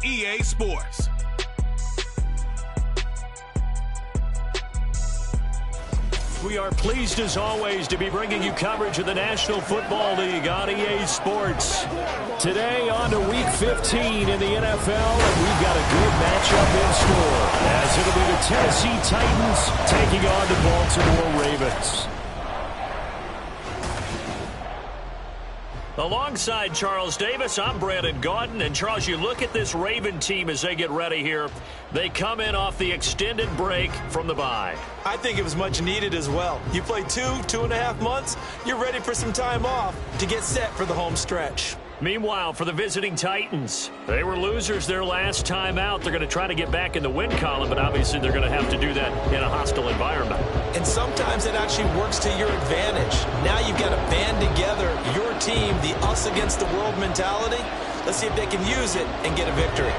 EA Sports. We are pleased as always to be bringing you coverage of the National Football League on EA Sports. Today on to Week 15 in the NFL, and we've got a good matchup in store, as it'll be the Tennessee Titans taking on the Baltimore Ravens. Alongside Charles Davis, I'm Brandon Gaudin. And Charles, you look at this Raven team as they get ready here. They come in off the extended break from the bye. I think it was much needed as well. You play 2.5 months, you're ready for some time off to get set for the home stretch. Meanwhile, for the visiting Titans, they were losers their last time out. They're going to try to get back in the win column, but obviously they're going to have to do that in a hostile environment. And sometimes it actually works to your advantage. Now you've got to band together your team, the us against the world mentality. Let's see if they can use it and get a victory.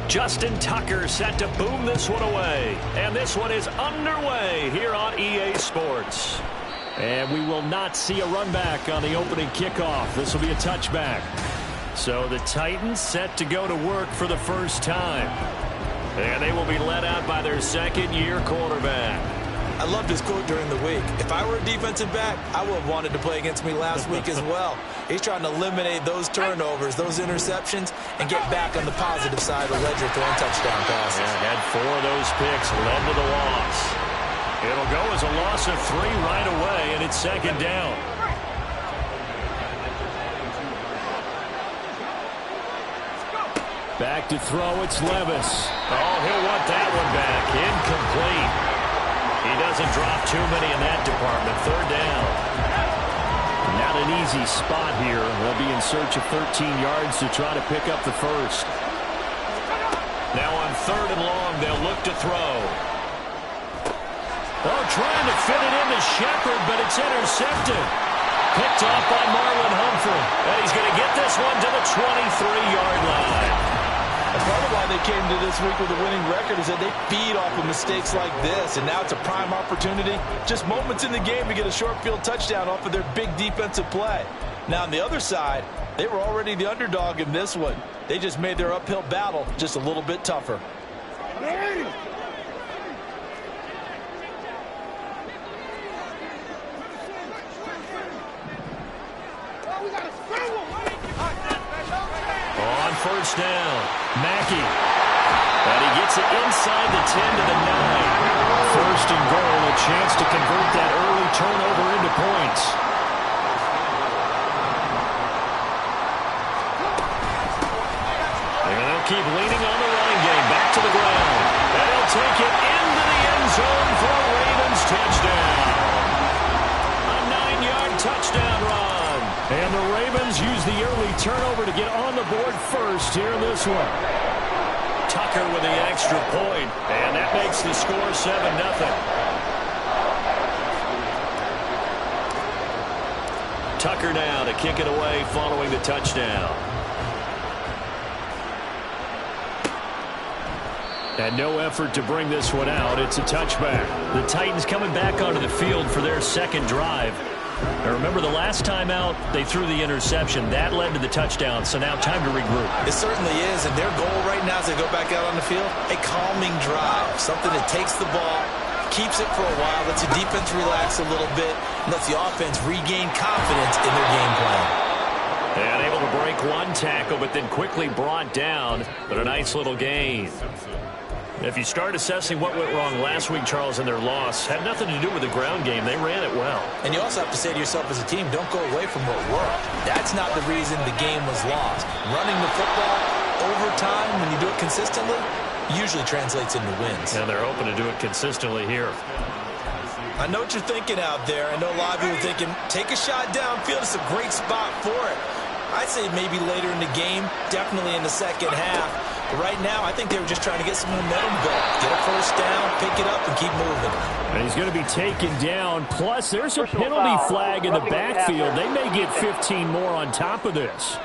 Justin Tucker set to boom this one away. And this one is underway here on EA Sports. And we will not see a run back on the opening kickoff. This will be a touchback. So the Titans set to go to work for the first time. And they will be led out by their second-year quarterback. I loved his quote during the week. If I were a defensive back, I would have wanted to play against me last week as well. He's trying to eliminate those turnovers, those interceptions, and get back on the positive side of the ledger throwing touchdown passes. Yeah, had 4 of those picks, led to the loss. It'll go as a loss of 3 right away, and it's second down. Back to throw, it's Levis. Oh, he'll want that one back. Incomplete. He doesn't drop too many in that department. Third down. Not an easy spot here. They'll be in search of 13 yards to try to pick up the first. Now on 3rd and long, they'll look to throw. Oh, trying to fit it into Shepard, but it's intercepted. Picked off by Marlon Humphrey. And he's going to get this one to the 23-yard line. And part of why they came to this week with a winning record is that they feed off of mistakes like this, and now it's a prime opportunity. Just moments in the game to get a short field touchdown off of their big defensive play. Now on the other side, they were already the underdog in this one. They just made their uphill battle just a little bit tougher. On first down, Mackey. And he gets it inside the 10 to the 9. First and goal, a chance to convert that early turnover into points. And they'll keep leaning on the running game. Back to the ground. And he'll take it into the end zone for a Ravens touchdown. A 9-yard touchdown run. And the Ravens use the early turnover to get on the board first here in this one. Tucker with the extra point, and that makes the score 7-0. Tucker now to kick it away following the touchdown. And no effort to bring this one out. It's a touchback. The Titans coming back onto the field for their second drive. Now remember, the last time out, they threw the interception. That led to the touchdown, so now time to regroup. It certainly is, and their goal right now as they go back out on the field, a calming drive, something that takes the ball, keeps it for a while, lets the defense relax a little bit, and lets the offense regain confidence in their game plan. And able to break one tackle, but then quickly brought down, but a nice little gain. If you start assessing what went wrong last week, Charles, in their loss, had nothing to do with the ground game. They ran it well. And you also have to say to yourself as a team, don't go away from what worked. That's not the reason the game was lost. Running the football over time, when you do it consistently, usually translates into wins. And they're hoping to do it consistently here. I know what you're thinking out there. I know a lot of you are thinking, take a shot downfield. It's a great spot for it. I'd say maybe later in the game, definitely in the second half. But right now, I think they were just trying to get some momentum going. Get a first down, pick it up, and keep moving. And he's going to be taken down. Plus, there's a penalty flag in the backfield. They may get 15 more on top of this.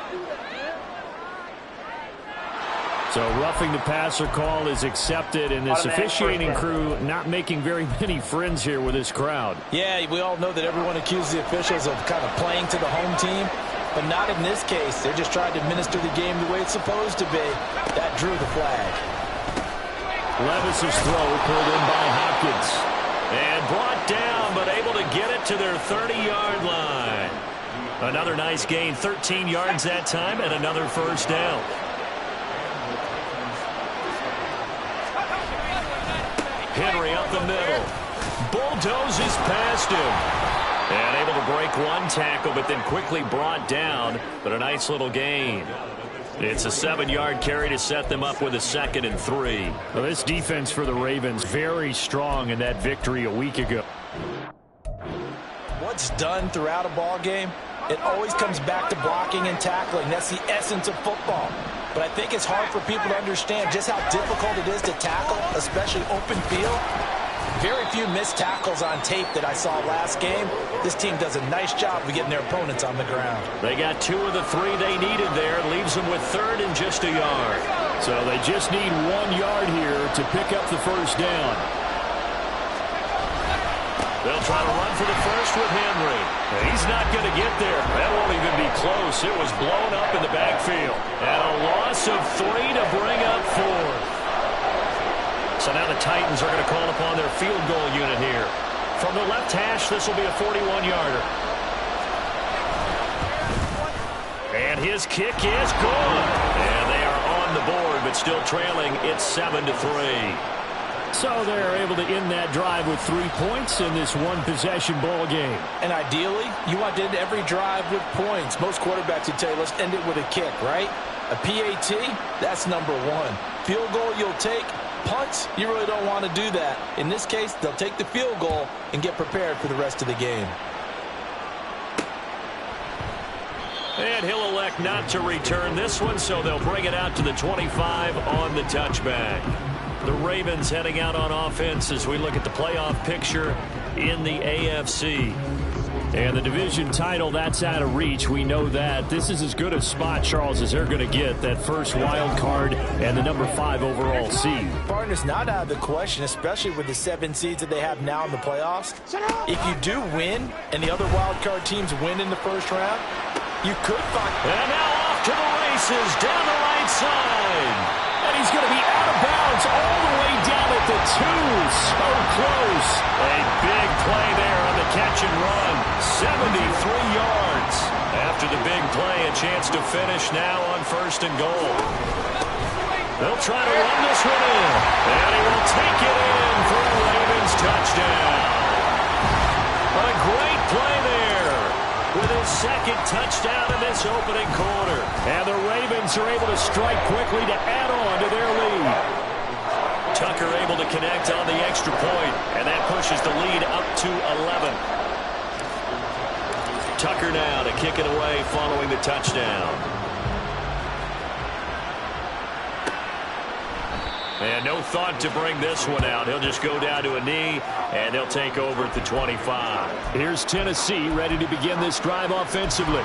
So roughing the passer call is accepted, and this officiating crew not making very many friends here with this crowd. Yeah, we all know that everyone accuses the officials of kind of playing to the home team, but not in this case. They're just trying to administer the game the way it's supposed to be. That drew the flag. Levis's throw pulled in by Hopkins. And brought down, but able to get it to their 30-yard line. Another nice gain, 13 yards that time, and another first down. Henry up the middle. Bulldozes past him. And able to break one tackle, but then quickly brought down. But a nice little gain. It's a 7-yard carry to set them up with a 2nd and 3. Well, this defense for the Ravens very strong in that victory a week ago. What's done throughout a ball game, it always comes back to blocking and tackling. That's the essence of football. But I think it's hard for people to understand just how difficult it is to tackle, especially open field. Very few missed tackles on tape that I saw last game. This team does a nice job of getting their opponents on the ground. They got 2 of the 3 they needed there. Leaves them with 3rd and just a yard. So they just need 1 yard here to pick up the first down. They'll try to run for the first with Henry. He's not going to get there. That won't even be close. It was blown up in the backfield. And a loss of 3 to bring up 4. So now the Titans are going to call upon their field goal unit here. From the left hash, this will be a 41-yarder. And his kick is good. And they are on the board, but still trailing. It's 7-3. So they're able to end that drive with 3 points in this one-possession ball game. And ideally, you want to end every drive with points. Most quarterbacks would tell you, let's end it with a kick, right? A PAT, that's number 1. Field goal you'll take. Punts, you really don't want to do that. In this case, they'll take the field goal and get prepared for the rest of the game. And he'll elect not to return this one, so they'll bring it out to the 25 on the touchback. The Ravens heading out on offense as we look at the playoff picture in the AFC. And the division title, that's out of reach. We know that. This is as good a spot, Charles, as they're going to get. That first wild card and the number 5 overall seed. Partner's not out of the question, especially with the 7 seeds that they have now in the playoffs. If you do win and the other wild card teams win in the first round, you could find... And now off to the races down the right side. And he's going to be out of bounds all the way down at the 2. So close. A big play there on the catch and run. 73 yards. After the big play, a chance to finish now on 1st and goal. They'll try to run this one in. And he will take it in for a Ravens touchdown. A great play there. With his 2nd touchdown in this opening quarter. And the Ravens are able to strike quickly to add on to their lead. Tucker able to connect on the extra point, and that pushes the lead up to 11. Tucker now to kick it away following the touchdown. And no thought to bring this one out. He'll just go down to a knee, and they'll take over at the 25. Here's Tennessee ready to begin this drive offensively.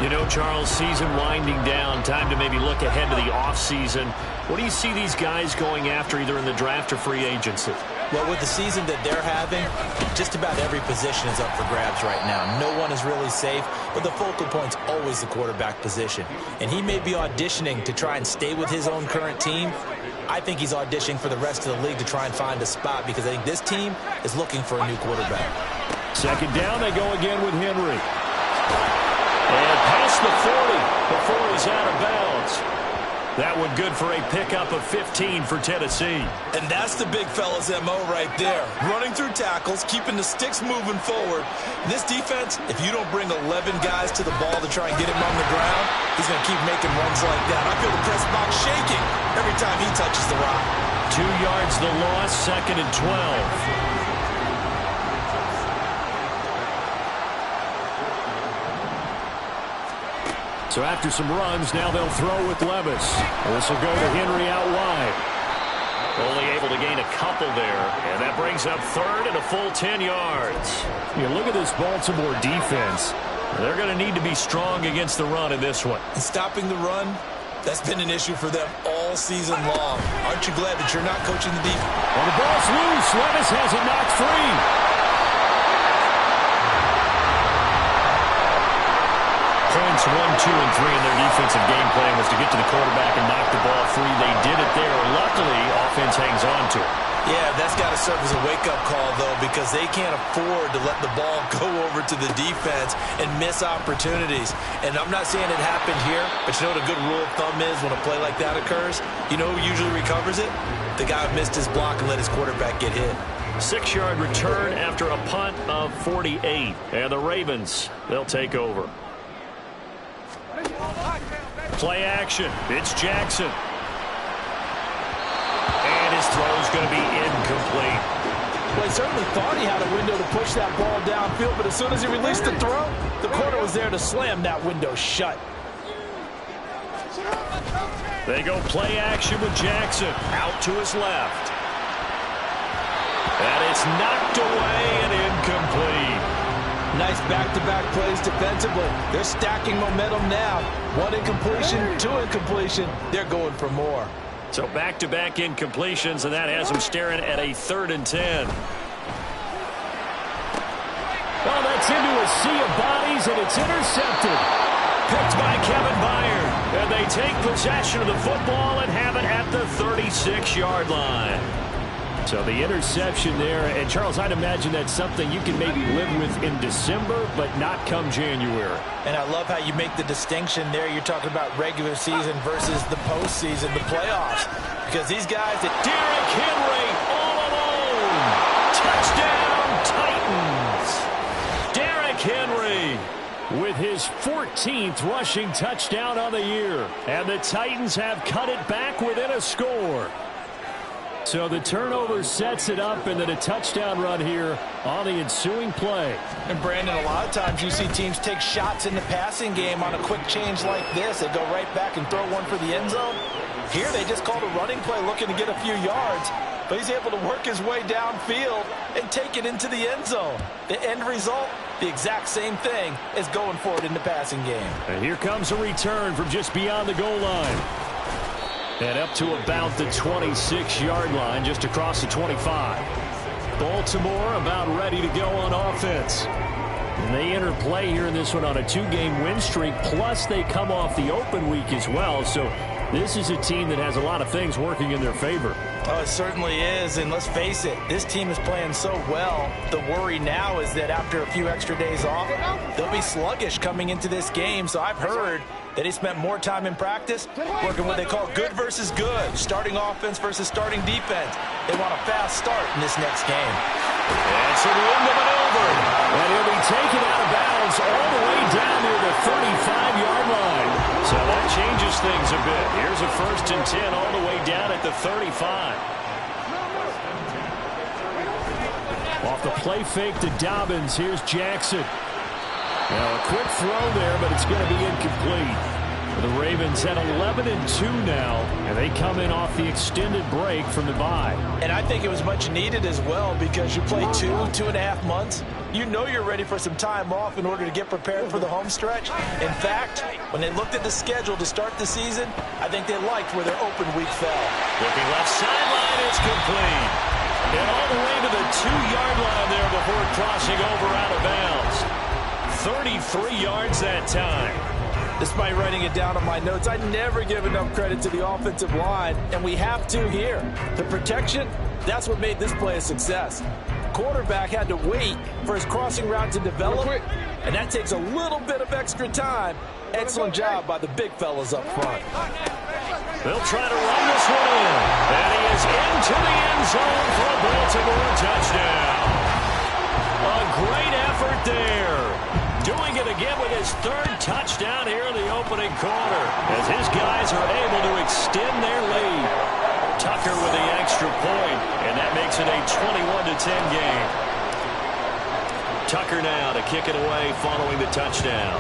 You know, Charles, season winding down, time to maybe look ahead to the offseason. What do you see these guys going after either in the draft or free agency? Well, with the season that they're having, just about every position is up for grabs right now. No one is really safe, but the focal point's always the quarterback position. And he may be auditioning to try and stay with his own current team. I think he's auditioning for the rest of the league to try and find a spot because I think this team is looking for a new quarterback. 2nd down, they go again with Henry. And past the 40 before he's out of bounds. That one good for a pickup of 15 for Tennessee. And that's the big fella's MO right there. Running through tackles, keeping the sticks moving forward. This defense, if you don't bring 11 guys to the ball to try and get him on the ground, he's going to keep making runs like that. I feel the press box shaking every time he touches the rock. 2 yards the loss, 2nd and 12. So after some runs, now they'll throw with Levis. This will go to Henry out wide. Only able to gain a couple there. And that brings up 3rd and a full 10 yards. You look at this Baltimore defense. They're going to need to be strong against the run in this one. And stopping the run, that's been an issue for them all season long. Aren't you glad that you're not coaching the defense? Well, the ball's loose. Levis has it knocked free. Points 1, 2, and 3 in their defensive game plan was to get to the quarterback and knock the ball free. They did it there. Luckily, offense hangs on to it. Yeah, that's got to serve as a wake-up call, though, because they can't afford to let the ball go over to the defense and miss opportunities. And I'm not saying it happened here, but you know what a good rule of thumb is when a play like that occurs? You know who usually recovers it? The guy who missed his block and let his quarterback get hit. 6-yard return after a punt of 48. And the Ravens, they'll take over. Play action. It's Jackson. And his throw's going to be incomplete. Well, he certainly thought he had a window to push that ball downfield, but as soon as he released the throw, the corner was there to slam that window shut. They go play action with Jackson. Out to his left. And it's knocked away and incomplete. Nice back-to-back plays defensively. They're stacking momentum now. 1 incompletion, 2 incompletion. They're going for more. So back-to-back incompletions, and that has them staring at a 3rd and 10. Well, that's into a sea of bodies, and it's intercepted. Picked by Kevin Byard. And they take possession of the football and have it at the 36-yard line. So the interception there, and Charles, I'd imagine that's something you can maybe live with in December, but not come January. And I love how you make the distinction there. You're talking about regular season versus the postseason, the playoffs. Because these guys, Derrick Henry all alone. Touchdown, Titans. Derrick Henry with his 14th rushing touchdown on the year. And the Titans have cut it back within a score. So the turnover sets it up, and then a touchdown run here on the ensuing play. And Brandon, a lot of times you see teams take shots in the passing game on a quick change like this. They go right back and throw one for the end zone. Here they just called a running play looking to get a few yards, but he's able to work his way downfield and take it into the end zone. The end result, the exact same thing as going for it in the passing game. And here comes a return from just beyond the goal line. And up to about the 26-yard line, just across the 25. Baltimore about ready to go on offense. And they enter play here in this one on a 2-game win streak, plus they come off the open week as well. So this is a team that has a lot of things working in their favor. Oh, it certainly is, and let's face it, this team is playing so well. The worry now is that after a few extra days off, they'll be sluggish coming into this game. So I've heard that he spent more time in practice working what they call good versus good, starting offense versus starting defense. They want a fast start in this next game. And so the end of it over. And he'll be taken out of bounds all the way down near the 35-yard line. So that changes things a bit. Here's a 1st and 10 all the way down at the 35. Off the play fake to Dobbins, here's Jackson. Now a quick throw there, but it's going to be incomplete. The Ravens at 11-2 now, and they come in off the extended break from the bye. And I think it was much needed as well, because you play 2.5 months. You know you're ready for some time off in order to get prepared for the home stretch. In fact, when they looked at the schedule to start the season, I think they liked where their open week fell. Looking left sideline, it's complete. And all the way to the 2-yard line there before crossing over out of bounds. 33 yards that time. Despite writing it down on my notes, I never give enough credit to the offensive line, and we have to here. The protection, that's what made this play a success. Quarterback had to wait for his crossing route to develop, and that takes a little bit of extra time. Excellent job by the big fellas up front. They'll try to run this one in. And he is into the end zone for a Baltimore touchdown. A great effort there. Doing it again with his third touchdown here in the opening quarter, as his guys are able to extend their lead. Tucker with the extra point, and that makes it a 21-10 game. Tucker now to kick it away following the touchdown.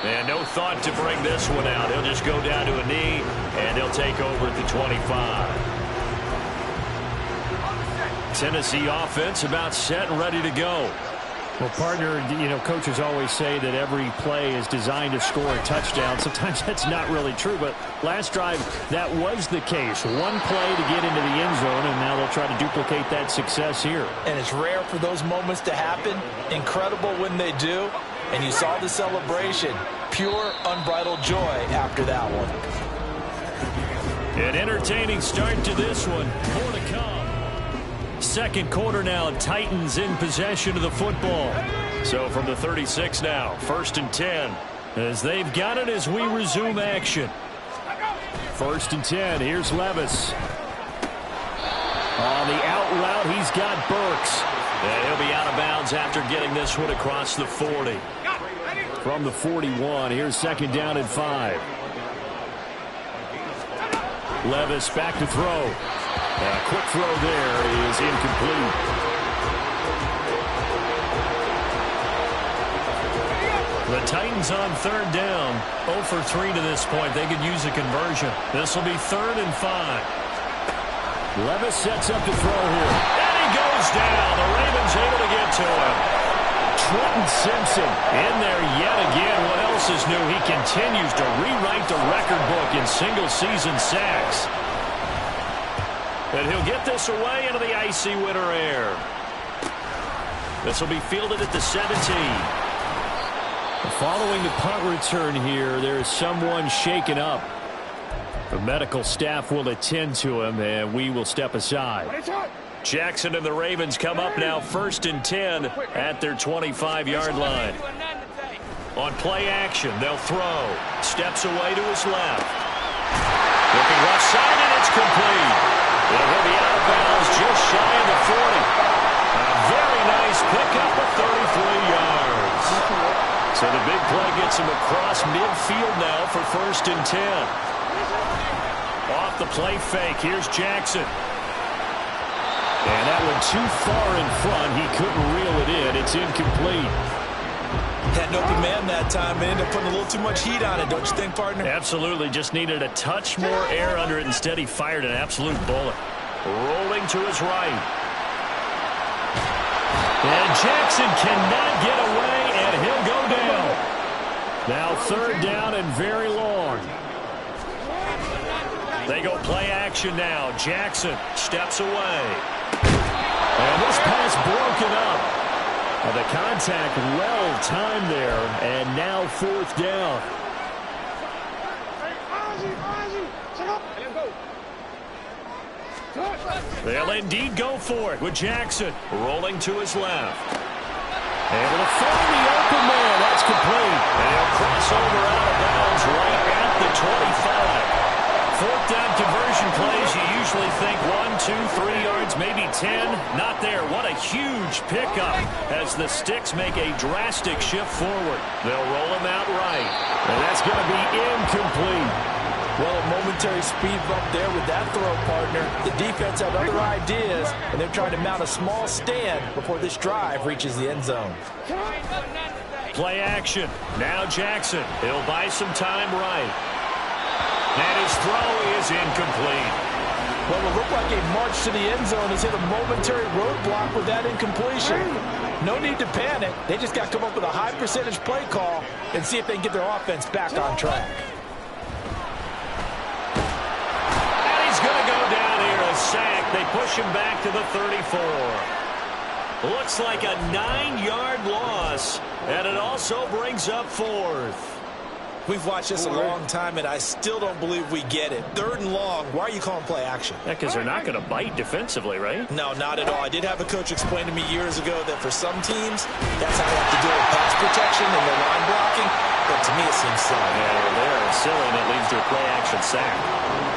And no thought to bring this one out. He'll just go down to a knee, and he'll take over at the 25. Tennessee offense about set and ready to go. Well, partner, you know, coaches always say that every play is designed to score a touchdown. Sometimes that's not really true, but last drive, that was the case. One play to get into the end zone, and now they'll try to duplicate that success here. And it's rare for those moments to happen. Incredible when they do. And you saw the celebration. Pure, unbridled joy after that one. An entertaining start to this one. More to come. Second quarter now, Titans in possession of the football. So from the 36 now, 1st and 10, as they've got it as we resume action. 1st and 10, here's Levis. On the out route, he's got Burks. And he'll be out of bounds after getting this one across the 40. From the 41, here's 2nd down and 5. Levis back to throw. A quick throw there is incomplete. The Titans on 3rd down. 0 for 3 to this point. They could use a conversion. This will be 3rd and 5. Levis sets up to throw here. And he goes down. The Ravens able to get to him. Trenton Simpson in there yet again. What else is new? He continues to rewrite the record book in single-season sacks. And he'll get this away into the icy winter air. This will be fielded at the 17. Following the punt return here, there is someone shaken up. The medical staff will attend to him, and we will step aside. Jackson and the Ravens come up now 1st and 10 at their 25-yard line. On play action, they'll throw. Steps away to his left. Looking left side, and it's complete. It'll be out of bounds just shy of the 40. A very nice pickup of 33 yards. So the big play gets him across midfield now for 1st and 10. Off the play fake, here's Jackson. And that one too far in front. He couldn't reel it in. It's incomplete. Had an open man that time and ended up putting a little too much heat on it, don't you think, partner? Absolutely. Just needed a touch more air under it. Instead, he fired an absolute bullet. Rolling to his right. And Jackson cannot get away, and he'll go down. Now 3rd down and very long. They go play action now. Jackson steps away. And this pass broken up. The contact well timed there, and now 4th down. They'll indeed go for it with Jackson rolling to his left. Able to find the open man. That's complete. And he'll cross over out of bounds right at the 25. 4th down conversion plays, you usually think 1, 2, 3 yards, maybe 10. Not there. What a huge pickup as the Sticks make a drastic shift forward. They'll roll him out right. And that's going to be incomplete. Well, a momentary speed bump there with that throw, partner. The defense had other ideas, and they're trying to mount a small stand before this drive reaches the end zone. Play action. Now Jackson. He'll buy some time right. And his throw is incomplete. Well, it looked like a march to the end zone has hit a momentary roadblock with that incompletion. No need to panic. They just got to come up with a high percentage play call and see if they can get their offense back on track. And he's going to go down here, a sack. They push him back to the 34. Looks like a 9-yard loss, and it also brings up 4th. We've watched this a long time, and I still don't believe we get it. 3rd and long. Why are you calling play action? Yeah, because they're not going to bite defensively, right? No, not at all. I did have a coach explain to me years ago that for some teams, that's how they have to deal with pass protection and their line blocking. but to me it seems silly. Yeah, well, they're silly, and it leads to a play-action sack.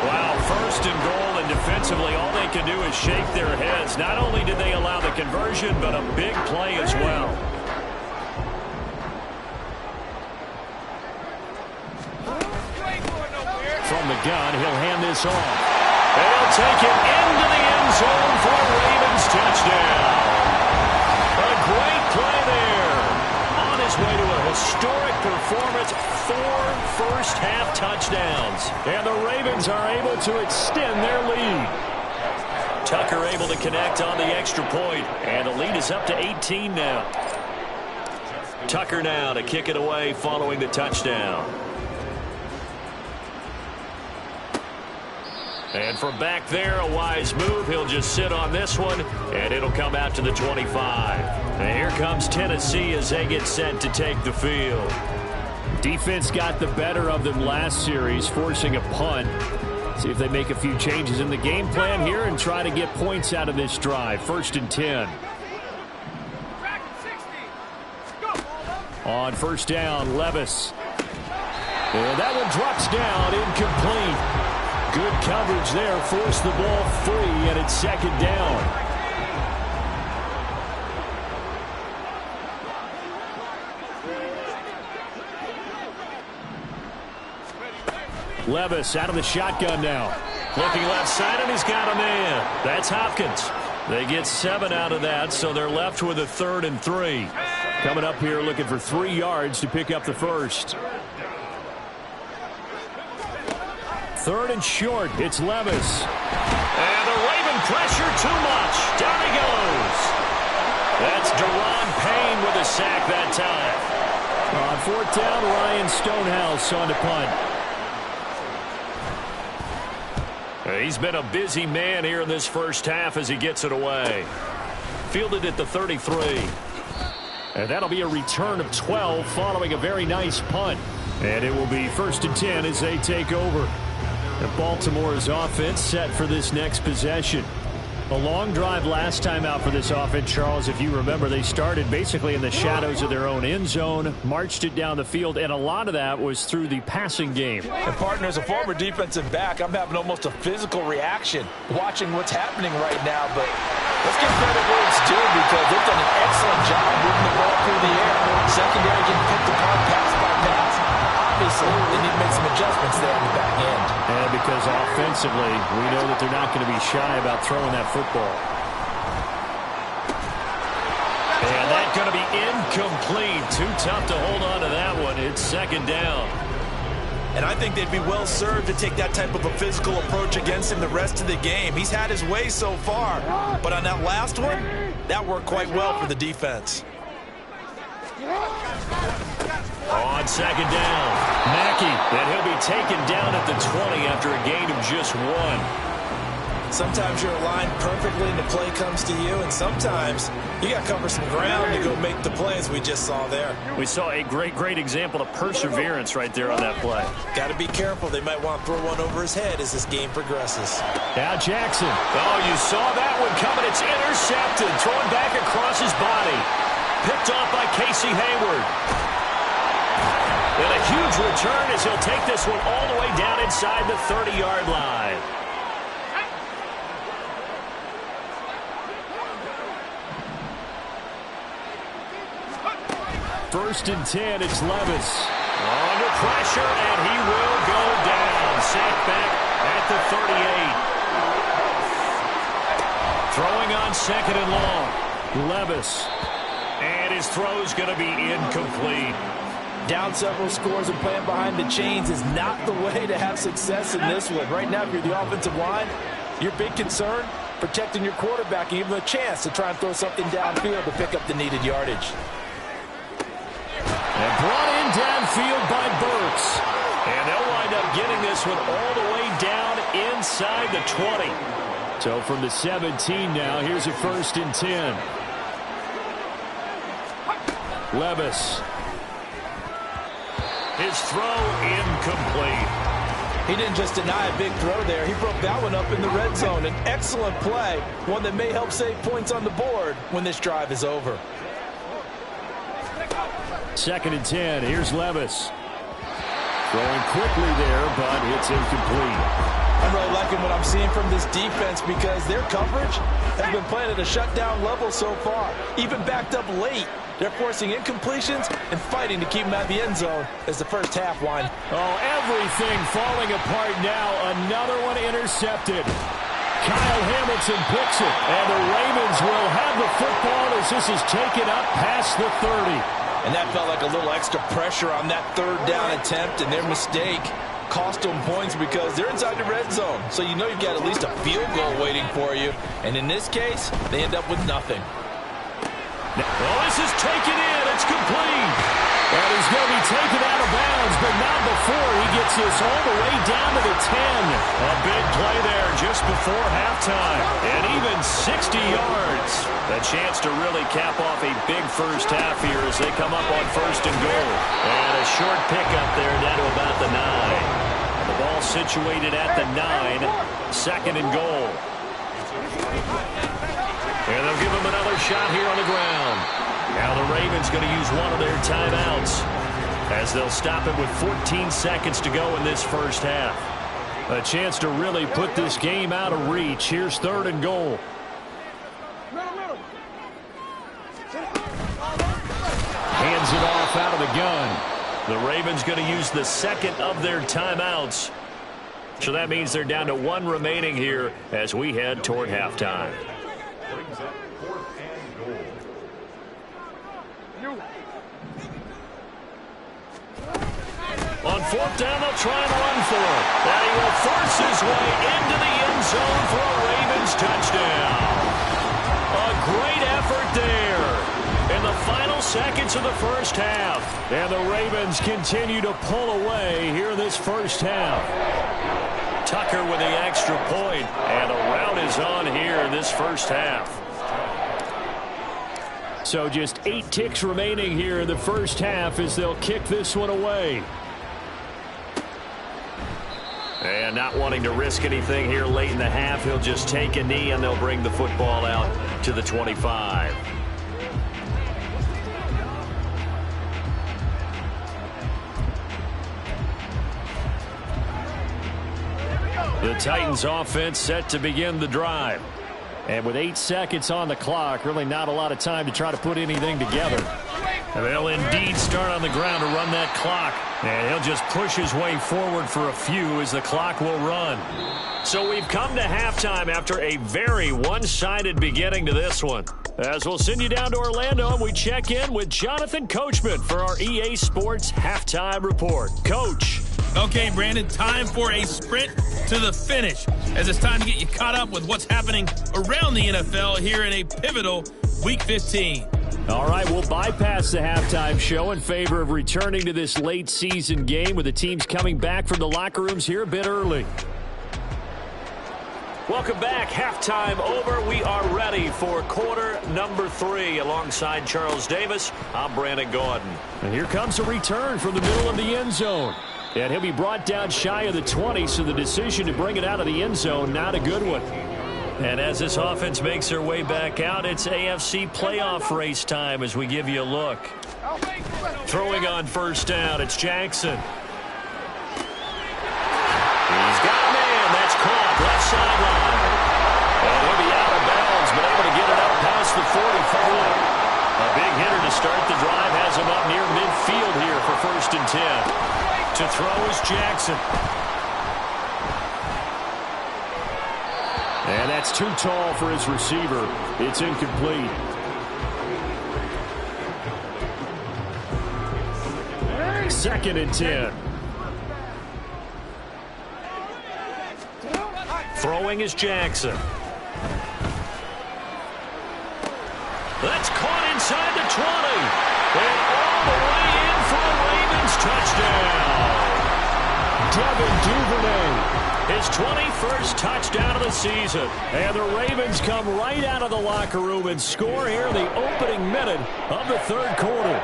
Wow, first and goal, and defensively all they can do is shake their heads. Not only did they allow the conversion, but a big play as well. From the gun, he'll hand this off. They'll take it into the end zone for a Ravens touchdown. A great play there. On his way to a historic performance, 4 first-half touchdowns. And the Ravens are able to extend their lead. Tucker able to connect on the extra point, and the lead is up to 18 now. Tucker now to kick it away following the touchdown. And from back there, a wise move. He'll just sit on this one, and it'll come out to the 25. And here comes Tennessee as they get set to take the field. Defense got the better of them last series, forcing a punt. See if they make a few changes in the game plan here and try to get points out of this drive. 1st and 10. On first down, Levis. And that one drops down, incomplete. Good coverage there, forced the ball free, and it's 2nd down. Levis out of the shotgun now. Looking left side, and he's got a man. That's Hopkins. They get 7 out of that, so they're left with a 3rd and 3. Coming up here looking for 3 yards to pick up the first. 3rd and short. It's Levis. And the Raven pressure too much. Down he goes. That's Deron Payne with a sack that time. On 4th down, Ryan Stonehouse on the punt. He's been a busy man here in this first half as he gets it away. Fielded at the 33. And that'll be a return of 12 following a very nice punt. And it will be 1st and 10 as they take over. And Baltimore's offense set for this next possession. A long drive last time out for this offense, Charles. If you remember, they started basically in the shadows of their own end zone, marched it down the field, and a lot of that was through the passing game. And partner, as a former defensive back, I'm having almost a physical reaction watching what's happening right now. But let's give credit where it's due because they've done an excellent job moving the ball through the air. Secondary getting picked apart pass by pass. Obviously, they need to make some adjustments there on the back end. And because offensively, we know that they're not going to be shy about throwing that football. And that's going to be incomplete. Too tough to hold on to that one. It's 2nd down. And I think they'd be well served to take that type of a physical approach against him the rest of the game. He's had his way so far. But on that last one, that worked quite well for the defense. On 2nd down, Mackey, and he'll be taken down at the 20 after a gain of just 1. Sometimes you're aligned perfectly and the play comes to you, and sometimes you got to cover some ground to go make the plays we just saw there. We saw a great example of perseverance right there on that play. Got to be careful. They might want to throw one over his head as this game progresses. Now Jackson. Oh, you saw that one coming. It's intercepted. Throwing back across his body. Picked off by Casey Hayward. And a huge return as he'll take this one all the way down inside the 30-yard line. First and 10, it's Levis. Under pressure, and he will go down. Sacked back at the 38. Throwing on 2nd and long. Levis. And his throw's going to be incomplete. Down several scores and playing behind the chains is not the way to have success in this one. Right now, if you're the offensive line, your big concern, protecting your quarterback and give him a chance to try and throw something downfield to pick up the needed yardage. And brought in downfield by Burks. And they'll wind up getting this one all the way down inside the 20. So from the 17 now, here's a 1st and 10. Levis. His throw incomplete. He didn't just deny a big throw there. He broke that one up in the red zone. An excellent play, one that may help save points on the board when this drive is over. 2nd and 10. Here's Levis. Throwing quickly there, but it's incomplete. I'm really liking what I'm seeing from this defense because their coverage has been playing at a shutdown level so far. Even backed up late, they're forcing incompletions and fighting to keep them out of the end zone as the first half winds. Oh, everything falling apart now. Another one intercepted. Kyle Hamilton picks it, and the Ravens will have the football as this is taken up past the 30. And that felt like a little extra pressure on that 3rd down attempt, and their mistake cost them points because they're inside the red zone. So you know you've got at least a field goal waiting for you. And in this case, they end up with nothing. Well, this is taken in. It's complete. And he's going to be taken out of bounds, but not before he gets this all the way down to the 10. A big play there just before halftime. And even 60 yards. A chance to really cap off a big first half here as they come up on 1st and goal. And a short pickup there down to about the 9. The ball situated at the 9. 2nd and goal. And they'll give him another shot here on the ground. Now the Ravens going to use one of their timeouts as they'll stop it with 14 seconds to go in this first half. A chance to really put this game out of reach. Here's 3rd and goal. Hands it off out of the gun. The Ravens going to use the 2nd of their timeouts. So that means they're down to 1 remaining here as we head toward halftime. On 4th down, they'll try and run for it. And he will force his way into the end zone for a Ravens touchdown. A great effort there in the final seconds of the first half. And the Ravens continue to pull away here in this first half. Tucker with the extra point, and a rout is on here in this first half. So just 8 ticks remaining here in the first half as they'll kick this one away. And not wanting to risk anything here late in the half, he'll just take a knee and they'll bring the football out to the 25. The Titans offense set to begin the drive. And with 8 seconds on the clock, really not a lot of time to try to put anything together. And they'll indeed start on the ground to run that clock. And he'll just push his way forward for a few as the clock will run. So we've come to halftime after a very one-sided beginning to this one. As we'll send you down to Orlando, and we check in with Jonathan Coachman for our EA Sports Halftime Report. Coach. Okay, Brandon, time for a sprint to the finish, as it's time to get you caught up with what's happening around the NFL here in a pivotal Week 15. All right, we'll bypass the halftime show in favor of returning to this late season game with the teams coming back from the locker rooms here a bit early. Welcome back. Halftime over. We are ready for quarter number 3. Alongside Charles Davis, I'm Brandon Gordon. And here comes a return from the middle of the end zone. And he'll be brought down shy of the 20, so the decision to bring it out of the end zone, not a good one. And as this offense makes their way back out, it's AFC playoff race time as we give you a look. Throwing on 1st down, it's Jackson. He's got a man. That's caught. Left sideline. And he'll be out of bounds, but able to get it up past the 45. A big hitter to start the drive has him up near midfield here for 1st and 10. To throw is Jackson. And that's too tall for his receiver. It's incomplete. Second and 10. Throwing is Jackson. That's caught inside the 20. And all the way in for a Ravens touchdown. Devin Duvernay. His 21st touchdown of the season. And the Ravens come right out of the locker room and score here in the opening minute of the 3rd quarter.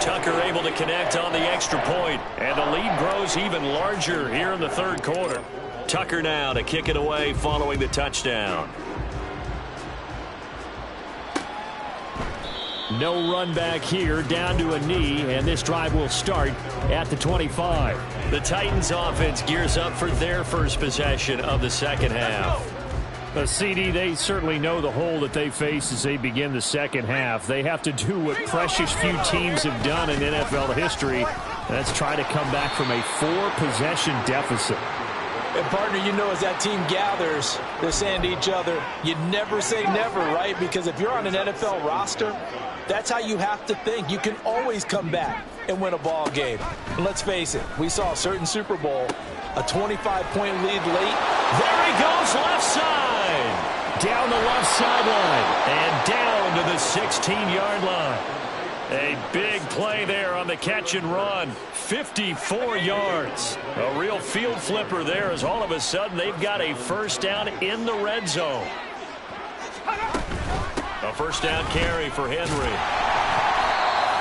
Tucker able to connect on the extra point. And the lead grows even larger here in the 3rd quarter. Tucker now to kick it away following the touchdown. No run back here, down to a knee, and this drive will start at the 25. The Titans offense gears up for their first possession of the second half. CD, they certainly know the hole that they face as they begin the second half. They have to do what precious few teams have done in NFL history. That's try to come back from a 4-possession deficit. And partner, you know, as that team gathers, they're saying to each other, you never say never, right? Because if you're on an NFL roster, that's how you have to think. You can always come back and win a ball game. And let's face it, we saw a certain Super Bowl, a 25-point lead late. There he goes, left side. Down the left sideline. And down to the 16-yard line. A big play there on the catch and run. 54 yards. A real field flipper there as all of a sudden they've got a first down in the red zone. A first down carry for Henry.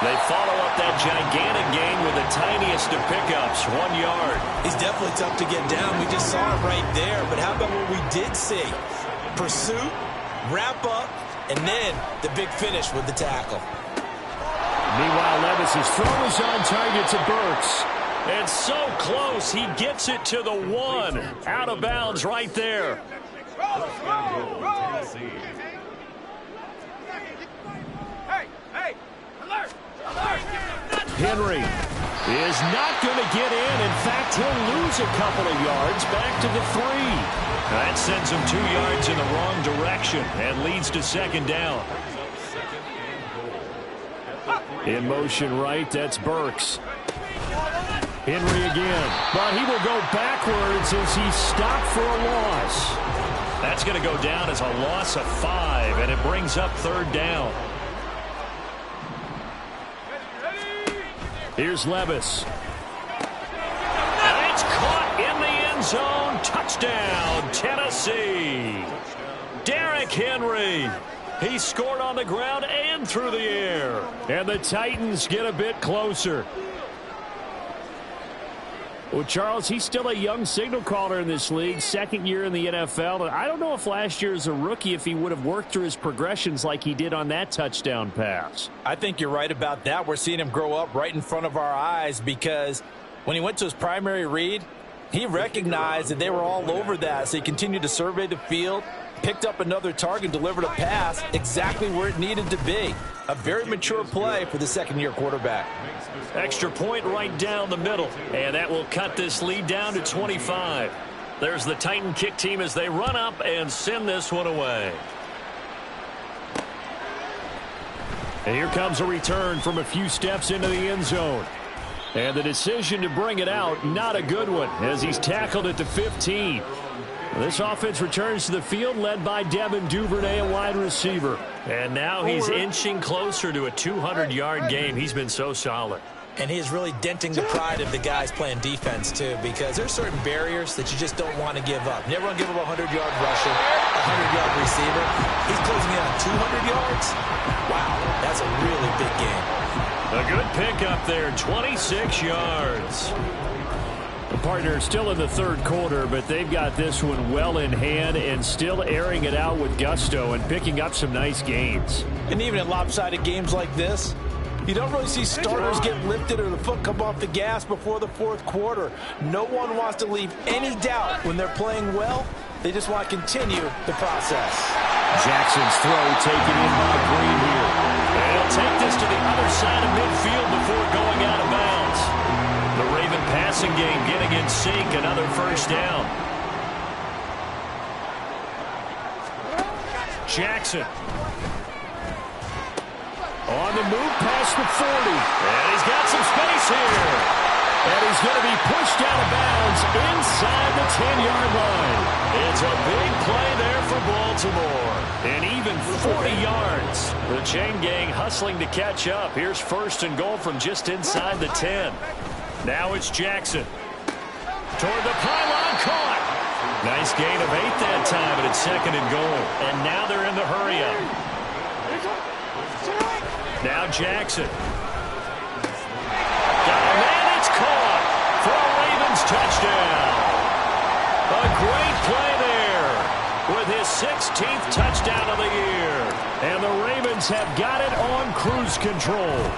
They follow up that gigantic gain with the tiniest of pickups, 1 yard. He's definitely tough to get down. We just saw it right there. But how about what we did see? Pursuit, wrap up, and then the big finish with the tackle. Meanwhile, Levis's throw is on target to Burks. And so close, he gets it to the 1. Out of bounds right there. Henry is not going to get in. In fact, he'll lose a couple of yards back to the 3. That sends him 2 yards in the wrong direction and leads to second down. In motion right, that's Burks. Henry again, but he will go backwards as he's stopped for a loss. That's going to go down as a loss of 5, and it brings up third down. Here's Levis. And it's caught in the end zone. Touchdown, Tennessee. Derrick Henry. He scored on the ground and through the air. And the Titans get a bit closer. Well, Charles, he's still a young signal caller in this league, second year in the NFL. And I don't know if last year as a rookie, if he would have worked through his progressions like he did on that touchdown pass. I think you're right about that. We're seeing him grow up right in front of our eyes because when he went to his primary read, he recognized that they were all over that. So he continued to survey the field, picked up another target, delivered a pass exactly where it needed to be. A very mature play for the second-year quarterback. Extra point right down the middle, and that will cut this lead down to 25. There's the Titan kick team as they run up and send this one away. And here comes a return from a few steps into the end zone. And the decision to bring it out, not a good one, as he's tackled at the 15. This offense returns to the field, led by Devin Duvernay, a wide receiver. And now he's inching closer to a 200-yard game. He's been so solid. And he is really denting the pride of the guys playing defense, too, because there's certain barriers that you just don't want to give up. You never want to give up a 100-yard rusher, a 100-yard receiver. He's closing in on 200 yards. Wow, that's a really big game. A good pickup there, 26 yards. The partner still in the third quarter, but they've got this one well in hand and still airing it out with gusto and picking up some nice gains. And even in lopsided games like this, you don't really see starters get lifted or the foot come off the gas before the fourth quarter. No one wants to leave any doubt when they're playing well. They just want to continue the process. Jackson's throw taken in by Green here. And he'll take this to the other side of midfield before going out of bounds. The Raven passing game getting in sync, another first down. Jackson. On the move past the 40. And he's got some space here. And he's going to be pushed out of bounds inside the 10-yard line. It's a big play there for Baltimore. And even 40 yards. The chain gang hustling to catch up. Here's first and goal from just inside the 10. Now it's Jackson. Toward the pylon, caught. Nice gain of 8 that time, but it's second and goal. And now they're in the hurry-up. Now Jackson. Got a man, it's caught for a Ravens touchdown. A great play there with his 16th touchdown of the year. And the Ravens Ravens have got it on cruise control.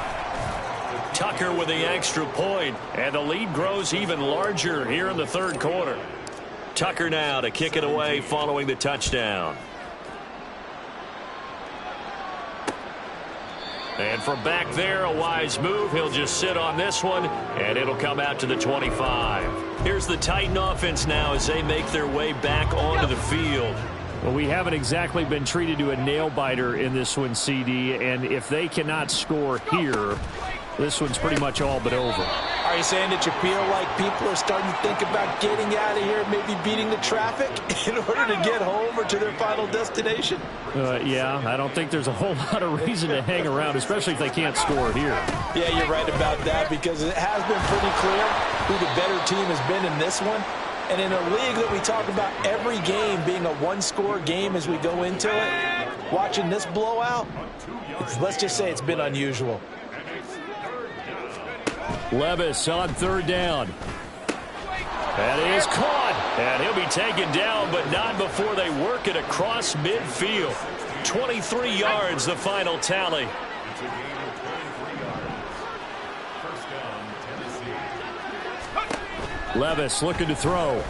Tucker with the extra point, and the lead grows even larger here in the third quarter. Tucker now to kick it away following the touchdown. And from back there, a wise move. He'll just sit on this one, and it'll come out to the 25. Here's the Titan offense now as they make their way back onto the field. Well, we haven't exactly been treated to a nail-biter in this one, CD, and if they cannot score here, this one's pretty much all but over. Are you saying that you feel like people are starting to think about getting out of here, maybe beating the traffic in order to get home or to their final destination? Yeah, I don't think there's a whole lot of reason to hang around, especially if they can't score here. Yeah, you're right about that, because it has been pretty clear who the better team has been in this one. And in a league that we talk about every game being a one-score game as we go into it, watching this blowout, let's just say it's been unusual. Levis on third down. That is caught, and he'll be taken down, but not before they work it across midfield. 23 yards, the final tally. Levis looking to throw. And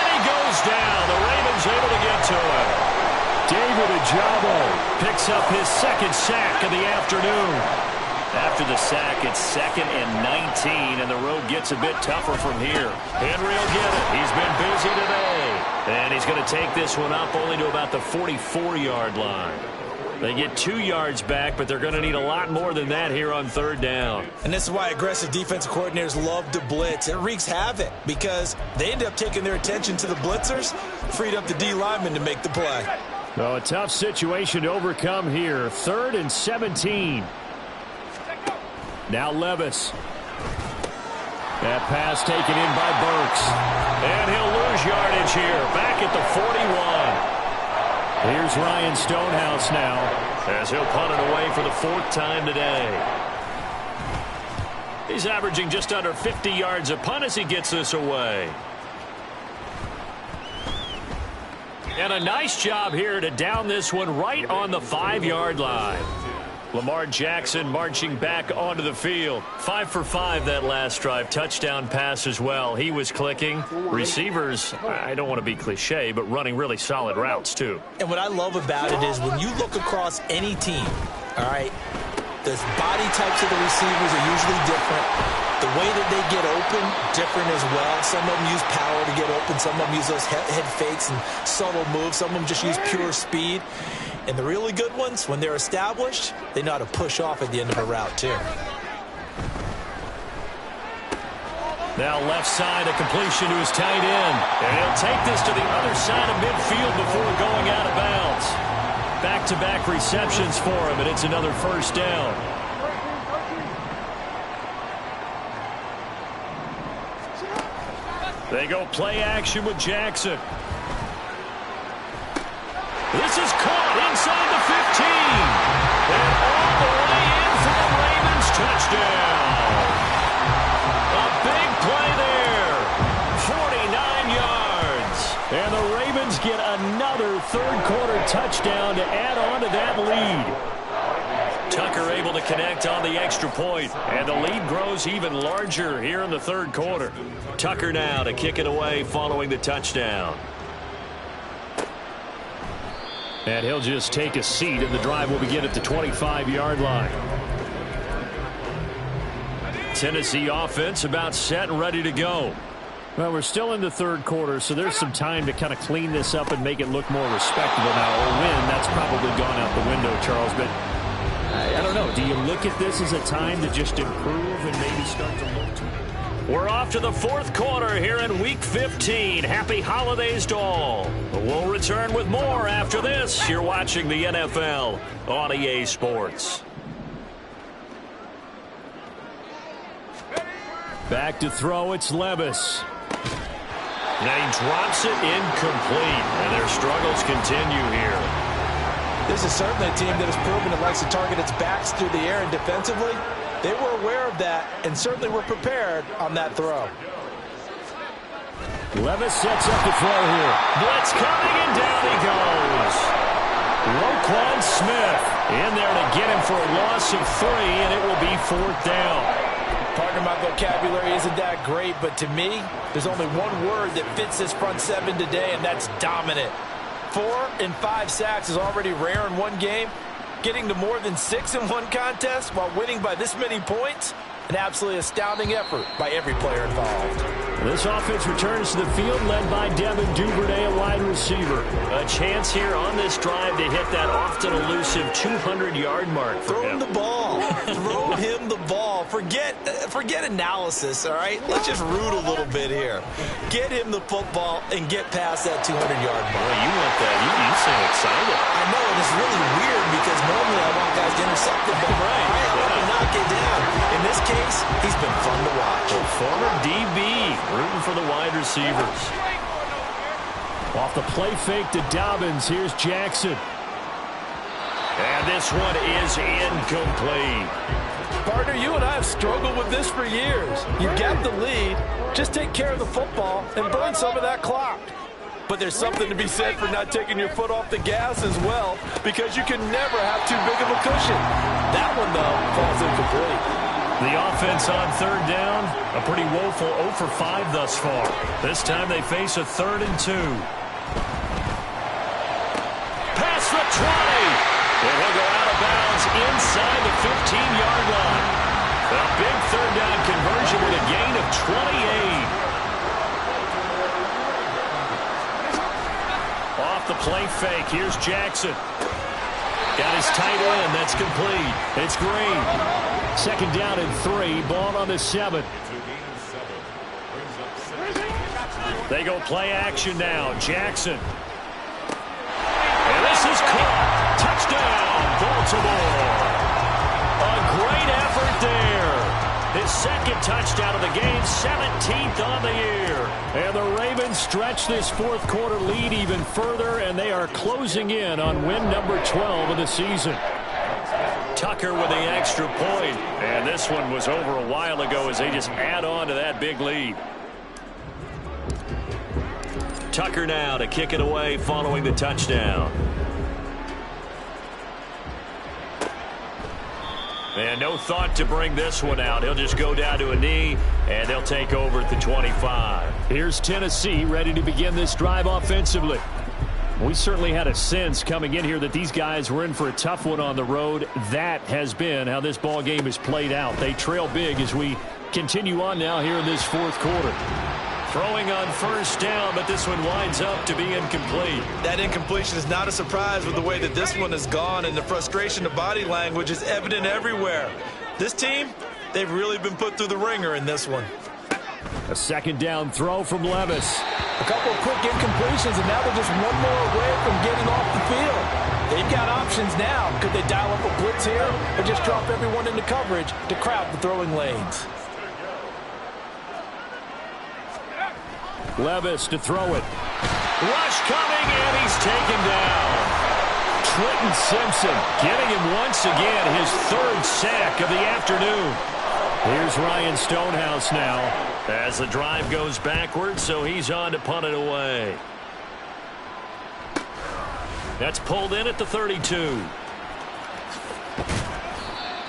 he goes down. The Ravens able to get to him. David Ojabo picks up his second sack of the afternoon. After the sack, it's 2nd and 19, and the road gets a bit tougher from here. Henry will get it. He's been busy today. And he's going to take this one up only to about the 44-yard line. They get 2 yards back, but they're going to need a lot more than that here on third down. And this is why aggressive defensive coordinators love to blitz. It wreaks havoc because they end up taking their attention to the blitzers, freed up the D lineman to make the play. Oh, a tough situation to overcome here. 3rd and 17. Now Levis. That pass taken in by Burks. And he'll lose yardage here. Back at the 41. Here's Ryan Stonehouse now, as he'll punt it away for the 4th time today. He's averaging just under 50 yards a punt as he gets this away. And a nice job here to down this one right on the 5-yard line. Lamar Jackson marching back onto the field. 5 for 5 that last drive. Touchdown pass as well. He was clicking. Receivers, I don't want to be cliche, but running really solid routes too. And what I love about it is when you look across any team, all right, the body types of the receivers are usually different. The way that they get open, different as well. Some of them use power to get open. Some of them use those head fakes and subtle moves. Some of them just use pure speed. And the really good ones, when they're established, they know how to push off at the end of a route, too. Now left side, a completion to his tight end. And he'll take this to the other side of midfield before going out of bounds. Back-to-back receptions for him, and it's another first down. They go play action with Jackson. This is caught inside the 15. And all the way in for the Ravens touchdown. A big play there. 49 yards. And the Ravens get another third-quarter touchdown to add on to that lead. Tucker able to connect on the extra point, and the lead grows even larger here in the third quarter. Tucker now to kick it away following the touchdown. And he'll just take a seat, and the drive will begin at the 25-yard line. Tennessee offense about set and ready to go. Well, we're still in the third quarter, so there's some time to kind of clean this up and make it look more respectable. Now, a win, that's probably gone out the window, Charles, but I don't know. Do you look at this as a time to just improve and maybe start to look to it? We're off to the fourth quarter here in Week 15. Happy holidays to all. We'll return with more after this. You're watching the NFL on EA Sports. Back to throw, it's Levis. Now he drops it incomplete, and their struggles continue here. This is certainly a team that has proven it likes to target its backs through the air and defensively. They were aware of that and certainly were prepared on that throw. Levis sets up the throw here. Blitz coming, and down he goes. Roquan Smith in there to get him for a loss of 3, and it will be 4th down. Partner, my vocabulary isn't that great, but to me, there's only one word that fits this front 7 today, and that's dominant. 4 and 5 sacks is already rare in one game. Getting to more than 6 in one contest while winning by this many points, an absolutely astounding effort by every player involved. This offense returns to the field led by Devin Duvernay, a wide receiver. A chance here on this drive to hit that often elusive 200-yard mark for Throw him. him the ball. Throw him the ball. Forget analysis, all right? Let's just root a little bit here. Get him the football and get past that 200-yard mark. Boy, you want that. You seem excited. I know, and it's really weird because normally I want guys to intercept the ball. Right. I want to knock it down. In this case, he's been fun to watch. A former DB rooting for the wide receivers. Off the play fake to Dobbins. Here's Jackson. And this one is incomplete. Partner, you and I have struggled with this for years. You got the lead. Just take care of the football and burn some of that clock. But there's something to be said for not taking your foot off the gas as well, because you can never have too big of a cushion. That one, though, falls incomplete. The offense on 3rd down, a pretty woeful 0 for 5 thus far. This time they face a 3rd and 2. Pass for 20. And he'll go out of bounds inside the 15-yard line. A big 3rd down conversion with a gain of 28. Off the play fake, here's Jackson. Got his tight end, that's complete. It's Green. 2nd down and 3, ball on the 7. They go play action now. Jackson. And this is caught. Touchdown, Baltimore. A great effort there. His 2nd touchdown of the game, 17th on the year. And the Ravens stretch this 4th quarter lead even further, and they are closing in on win number 12 of the season. Tucker with the extra point. And this one was over a while ago as they just add on to that big lead. Tucker now to kick it away following the touchdown. And no thought to bring this one out. He'll just go down to a knee, and they'll take over at the 25. Here's Tennessee ready to begin this drive offensively. We certainly had a sense coming in here that these guys were in for a tough one on the road. That has been how this ball game has played out. They trail big as we continue on now here in this 4th quarter. Throwing on 1st down, but this one winds up to be incomplete. That incompletion is not a surprise with the way that this one has gone, and the frustration of body language is evident everywhere. This team, they've really been put through the ringer in this one. A 2nd down throw from Levis. A couple of quick incompletions, and now they're just one more away from getting off the field. They've got options now. Could they dial up a blitz here or just drop everyone into coverage to crowd the throwing lanes? Levis to throw it. Rush coming, and he's taken down. Trenton Simpson getting him once again his 3rd sack of the afternoon. Here's Ryan Stonehouse now as the drive goes backwards, so he's on to punt it away. That's pulled in at the 32.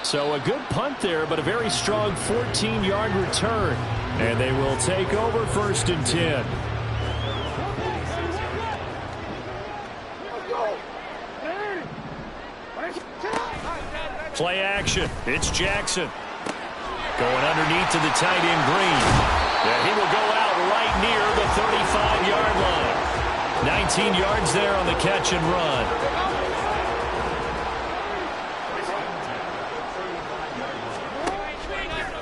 So a good punt there, but a very strong 14-yard return. And they will take over 1st and 10. Play action. It's Jackson. Going underneath to the tight end, Green. And he will go out right near the 35-yard line. 19 yards there on the catch and run.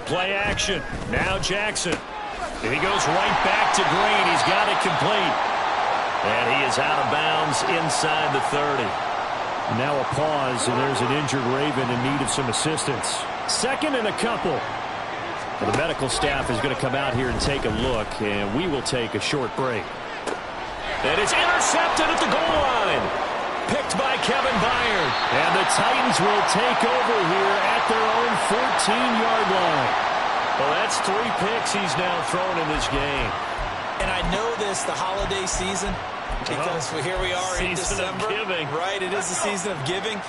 Play action. Now Jackson. And he goes right back to Green. He's got it complete. And he is out of bounds inside the 30. Now a pause, and there's an injured Raven in need of some assistance. 2nd and a couple. Well, the medical staff is going to come out here and take a look, and we will take a short break. And it's intercepted at the goal line. Picked by Kevin Byard. And the Titans will take over here at their own 14-yard line. Well, that's 3 picks he's now thrown in this game. And I know this, the holiday season, Because here we are in December, right? It is the season of giving.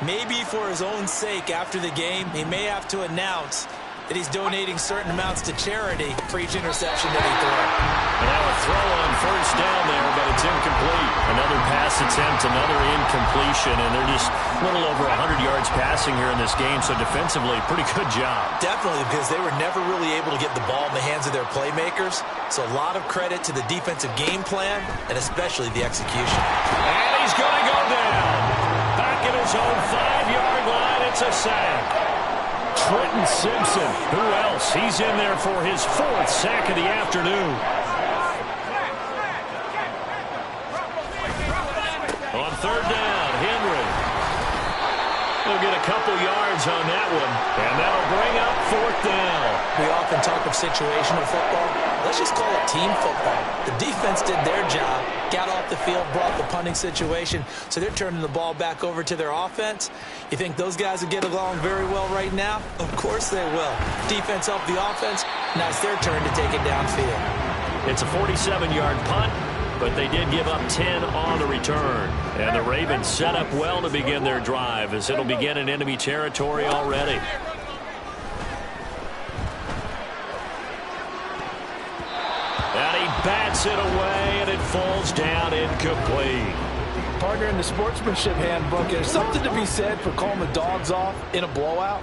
Maybe for his own sake after the game, he may have to announce that he's donating certain amounts to charity for each interception that he throws. Now a throw on first down there, but it's incomplete. Another pass attempt, another incompletion, and they're just a little over 100 yards passing here in this game, so defensively, pretty good job. Definitely, because they were never really able to get the ball in the hands of their playmakers, so a lot of credit to the defensive game plan, and especially the execution. And he's going to go down. Back at his own 5-yard line, it's a sack. Trenton Simpson, who else? He's in there for his 4th sack of the afternoon. On third down, Henry. He'll get a couple yards on that one, and that'll bring up 4th down. We often talk of situational football. Let's just call it team football. The defense did their job, got off the field, brought the punting situation, so they're turning the ball back over to their offense. You think those guys will get along very well right now? Of course they will. Defense helped the offense. Now it's their turn to take it downfield. It's a 47-yard punt, but they did give up 10 on the return. And the Ravens set up well to begin their drive, as it'll begin in enemy territory already. And he bats it away, and it falls down incomplete. Partner, in the sportsmanship handbook, there's something to be said for calling the dogs off in a blowout.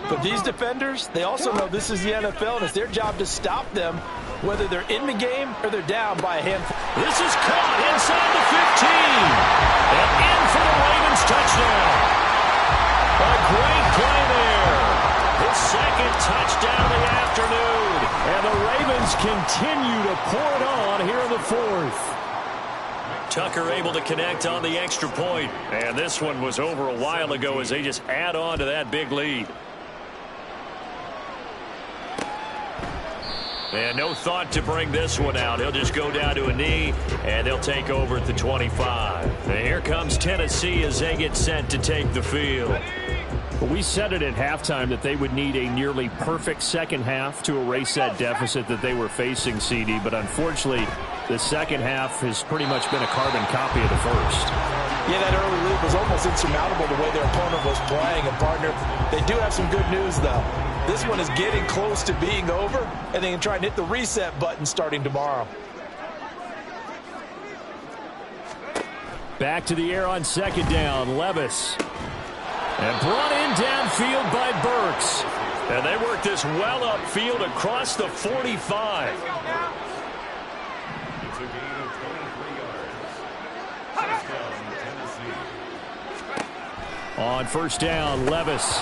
But these defenders, they also know this is the NFL, and it's their job to stop them, whether they're in the game or they're down by a handful. This is caught inside the 15. And in for the Ravens touchdown. A great play there. His 2nd touchdown of the afternoon. And the Ravens continue to pour it on here in the 4th. Tucker able to connect on the extra point. And this one was over a while ago as they just add on to that big lead. And no thought to bring this one out. He'll just go down to a knee, and they'll take over at the 25. And here comes Tennessee as they get set to take the field. Well, we said it at halftime that they would need a nearly perfect second half to erase that deficit that they were facing, CD. But unfortunately, the second half has pretty much been a carbon copy of the first. Yeah, that early lead was almost insurmountable the way their opponent was playing. And, partner, they do have some good news, though. This one is getting close to being over, and they can try and hit the reset button starting tomorrow. Back to the air on second down, Levis. And brought in downfield by Burks. And they work this well upfield across the 45. On first down, Levis.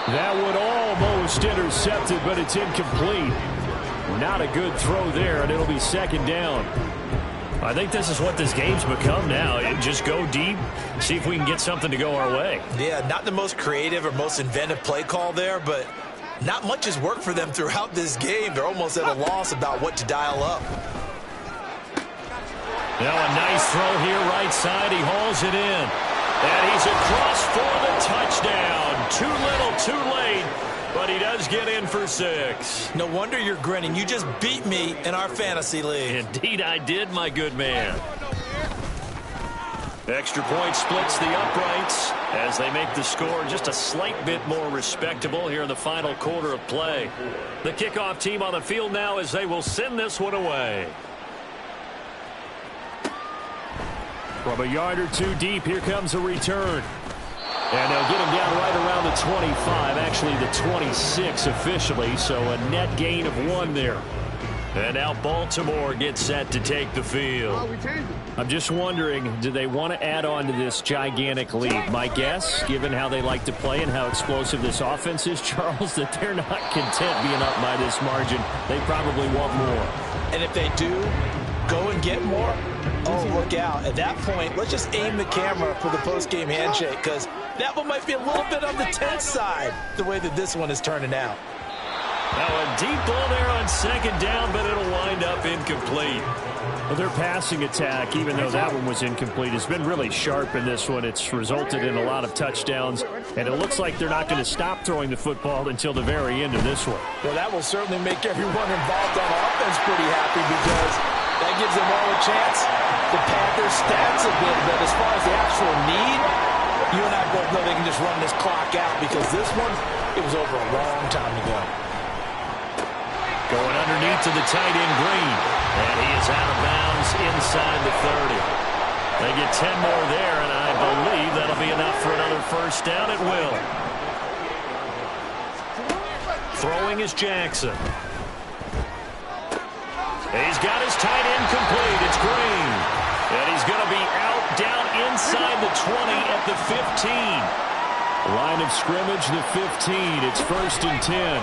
That one almost intercepted, but it's incomplete. Not a good throw there, and it'll be second down. I think this is what this game's become now. Just go deep, see if we can get something to go our way. Yeah, not the most creative or most inventive play call there, but not much has worked for them throughout this game. They're almost at a loss about what to dial up. Now a nice throw here, right side. He hauls it in. And he's across for the touchdown. Too little, too late. But he does get in for 6. No wonder you're grinning. You just beat me in our fantasy league. Indeed I did, my good man. Extra point splits the uprights as they make the score just a slight bit more respectable here in the final quarter of play. The kickoff team on the field now as they will send this one away. From a yard or two deep, here comes a return. And they'll get him down right around the 25, actually the 26 officially, so a net gain of 1 there. And now Baltimore gets set to take the field. I'm just wondering, do they want to add on to this gigantic lead? My guess, given how they like to play and how explosive this offense is, Charles, that they're not content being up by this margin. They probably want more. And if they do, go and get more. Oh, look out. At that point, let's just aim the camera for the post-game handshake, because that one might be a little bit on the tense side, the way that this one is turning out. Now a deep ball there on second down, but it'll wind up incomplete. Well, their passing attack, even though that one was incomplete, has been really sharp in this one. It's resulted in a lot of touchdowns, and it looks like they're not going to stop throwing the football until the very end of this one. Well, that will certainly make everyone involved on offense pretty happy, because That gives them all a chance to pad their stats a bit, but as far as the actual need, you and I both know they can just run this clock out because this one, it was over a long time ago. Going underneath to the tight end, Green. And he is out of bounds inside the 30. They get 10 more there, and I believe that'll be enough for another first down. It will. Throwing is Jackson. He's got his tight end complete. It's Green. And he's going to be out down inside the 20 at the 15. Line of scrimmage, the 15. It's 1st and 10.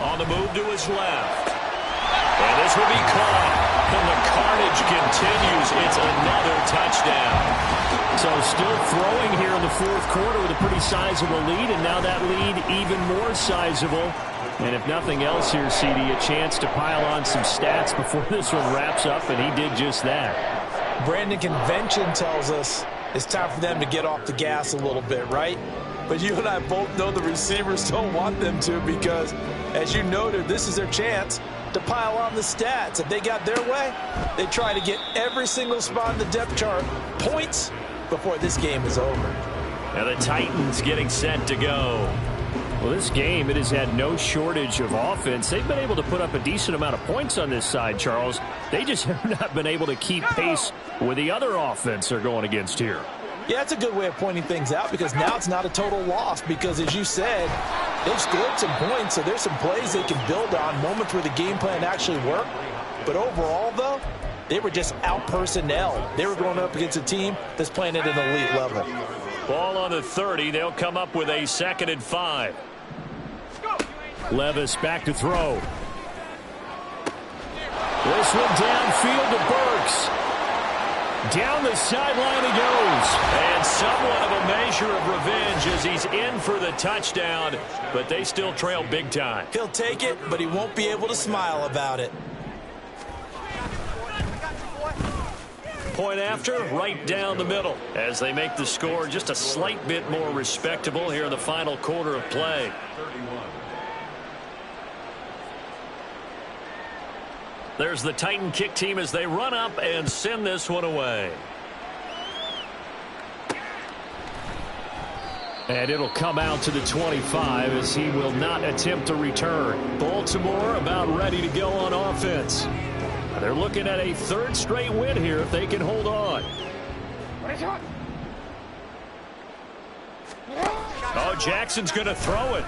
On the move to his left. And this will be caught. And the carnage continues. It's another touchdown. So still throwing here in the 4th quarter with a pretty sizable lead, and now that lead even more sizable. And if nothing else here, CD, a chance to pile on some stats before this one wraps up, and he did just that. Brandon, convention tells us it's time for them to get off the gas a little bit, right? But you and I both know the receivers don't want them to because, as you noted, this is their chance to pile on the stats. If they got their way, they try to get every single spot in the depth chart points before this game is over. Now the Titans getting set to go. Well, this game, it has had no shortage of offense. They've been able to put up a decent amount of points on this side, Charles. They just have not been able to keep pace with the other offense they're going against here. Yeah, that's a good way of pointing things out because now it's not a total loss because, as you said, they've scored some points, so there's some plays they can build on, moments where the game plan actually worked. But overall, though, they were just out-personnel. They were going up against a team that's playing at an elite level. Ball on the 30. They'll come up with a 2nd and 5. Levis back to throw. This one downfield to Burks. Down the sideline he goes. And somewhat of a measure of revenge as he's in for the touchdown, but they still trail big time. He'll take it, but he won't be able to smile about it. Point after, right down the middle, as they make the score just a slight bit more respectable here in the final quarter of play. There's the Titan kick team as they run up and send this one away. And it'll come out to the 25 as he will not attempt to return. Baltimore about ready to go on offense. They're looking at a 3rd straight win here if they can hold on. Oh, Jackson's going to throw it.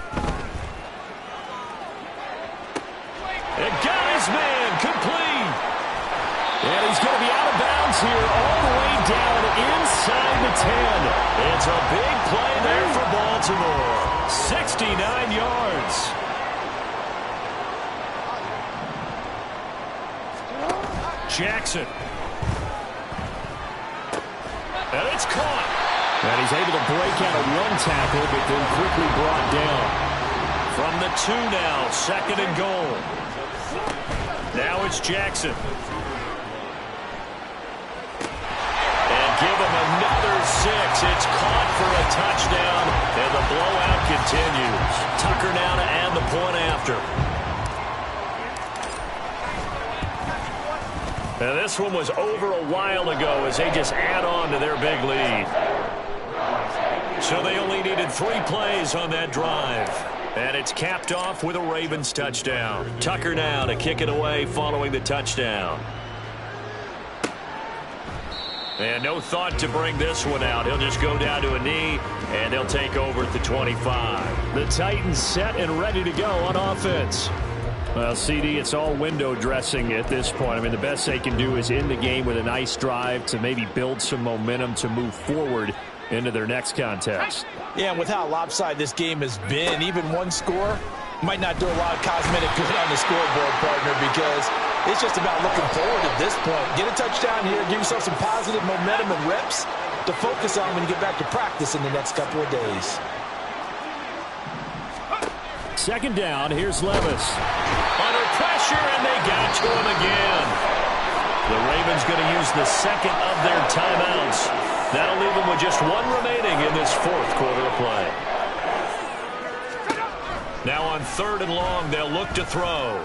And got his man complete. And he's going to be out of bounds here all the way down inside the 10. It's a big play there for Baltimore. 69 yards. Jackson. And it's caught. And he's able to break out of one tackle, but then quickly brought down. From the 2 now, 2nd and goal. Now it's Jackson. And give him another 6. It's caught for a touchdown, and the blowout continues. Tucker now to add the point after. Now this one was over a while ago as they just add on to their big lead. So they only needed 3 plays on that drive. And it's capped off with a Ravens touchdown. Tucker now to kick it away following the touchdown. And no thought to bring this one out. He'll just go down to a knee, and they'll take over at the 25. The Titans set and ready to go on offense. Well, CD, it's all window dressing at this point. I mean, the best they can do is end the game with a nice drive to maybe build some momentum to move forward into their next contest. Yeah, and with how lopsided this game has been, even one score might not do a lot of cosmetic good on the scoreboard, partner, because it's just about looking forward at this point. Get a touchdown here, give yourself some positive momentum and reps to focus on when you get back to practice in the next couple of days. 2nd down, here's Levis. Under pressure, and they got to him again. The Ravens going to use the 2nd of their timeouts. That'll leave them with just 1 remaining in this 4th quarter of play. Now on 3rd and long, they'll look to throw.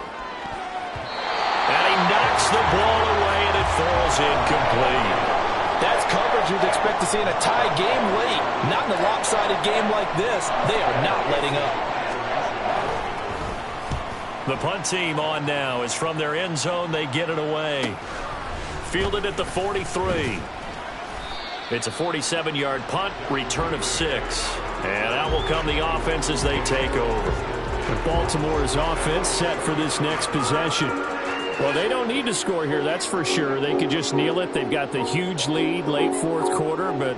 And he knocks the ball away, and it falls incomplete. That's coverage you'd expect to see in a tie game late. Not in a lopsided game like this. They are not letting up. The punt team on now is from their end zone. They get it away. Fielded at the 43. It's a 47-yard punt, return of 6. And out will come the offense as they take over. Baltimore's offense set for this next possession. Well, they don't need to score here, that's for sure. They could just kneel it. They've got the huge lead late fourth quarter, but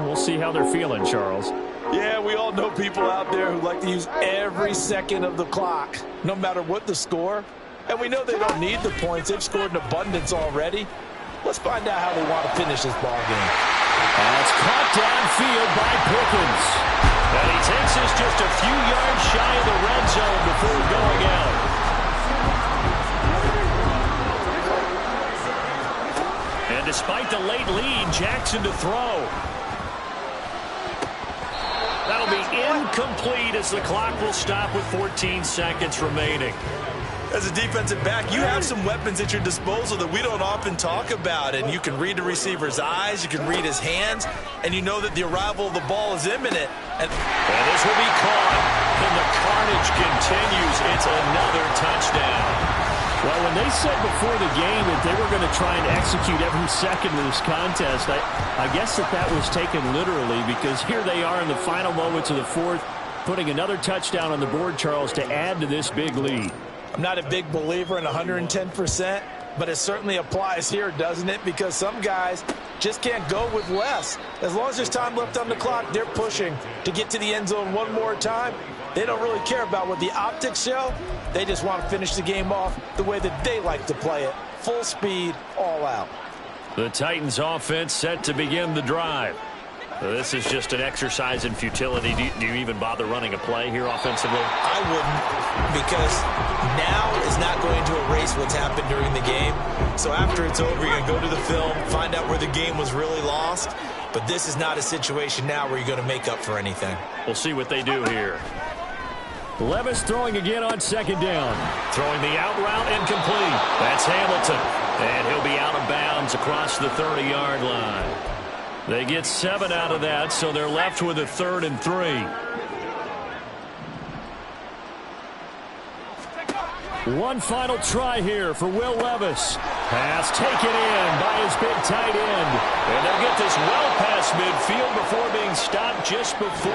we'll see how they're feeling, Charles. Yeah, we all know people out there who like to use every second of the clock, no matter what the score. And we know they don't need the points. They've scored in abundance already. Let's find out how they want to finish this ball game. That's caught downfield by Pickens. And he takes us just a few yards shy of the red zone before going out. And despite the late lead, Jackson to throw. That'll be incomplete as the clock will stop with 14 seconds remaining. As a defensive back, you have some weapons at your disposal that we don't often talk about. And you can read the receiver's eyes, you can read his hands, and you know that the arrival of the ball is imminent. And this will be caught, and the carnage continues. It's another touchdown. Well, when they said before the game that they were going to try and execute every second of this contest, I guess that was taken literally, because here they are in the final moments of the fourth, putting another touchdown on the board, Charles, to add to this big lead. I'm not a big believer in 110%, but it certainly applies here, doesn't it? Because some guys just can't go with less. As long as there's time left on the clock, they're pushing to get to the end zone one more time. They don't really care about what the optics show. They just want to finish the game off the way that they like to play it. Full speed, all out. The Titans offense set to begin the drive. This is just an exercise in futility. Do you even bother running a play here offensively? I wouldn't, because now is not going to erase what's happened during the game. So after it's over, you're going to go to the film, find out where the game was really lost. But this is not a situation now where you're going to make up for anything. We'll see what they do here. Levis throwing again on second down. Throwing the out route, incomplete. That's Hamilton. And he'll be out of bounds across the 30-yard line. They get 7 out of that, so they're left with a 3rd and 3. One final try here for Will Levis. Pass taken in by his big tight end. And they'll get this well past midfield before being stopped just before.